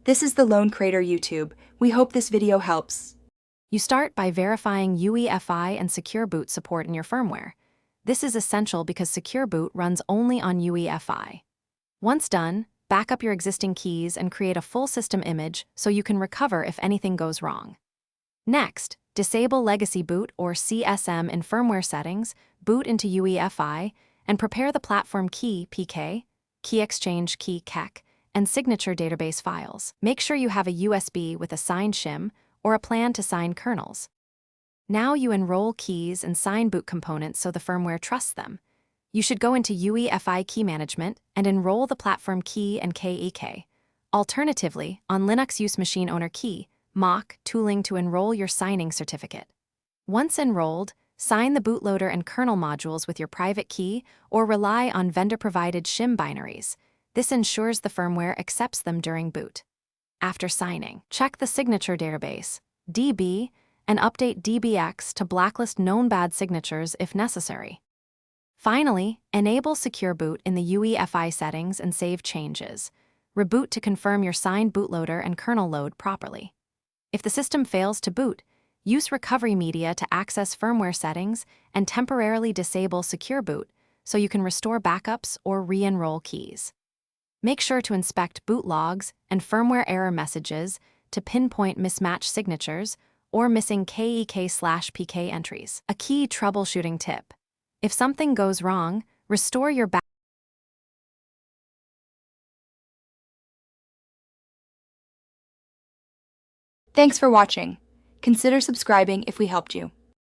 This is the Lone Crater YouTube. We hope this video helps. You start by verifying UEFI and Secure Boot support in your firmware. This is essential because Secure Boot runs only on UEFI. Once done, back up your existing keys and create a full system image so you can recover if anything goes wrong. Next, disable Legacy Boot or CSM in firmware settings, boot into UEFI, and prepare the platform key (PK), key exchange key (KEK), and signature database files. Make sure you have a USB with a signed shim or a plan to sign kernels. Now you enroll keys and sign boot components so the firmware trusts them. You should go into UEFI key management and enroll the platform key and KEK. Alternatively, on Linux use machine owner key, mock tooling to enroll your signing certificate. Once enrolled, sign the bootloader and kernel modules with your private key or rely on vendor-provided shim binaries. This ensures the firmware accepts them during boot. After signing, check the signature database, DB, and update DBX to blacklist known bad signatures if necessary. Finally, enable Secure Boot in the UEFI settings and save changes. Reboot to confirm your signed bootloader and kernel load properly. If the system fails to boot, use recovery media to access firmware settings and temporarily disable Secure Boot so you can restore backups or re-enroll keys. Make sure to inspect boot logs and firmware error messages to pinpoint mismatched signatures or missing KEK/PK entries. A key troubleshooting tip: if something goes wrong, restore your backup. Thanks for watching. Consider subscribing if we helped you.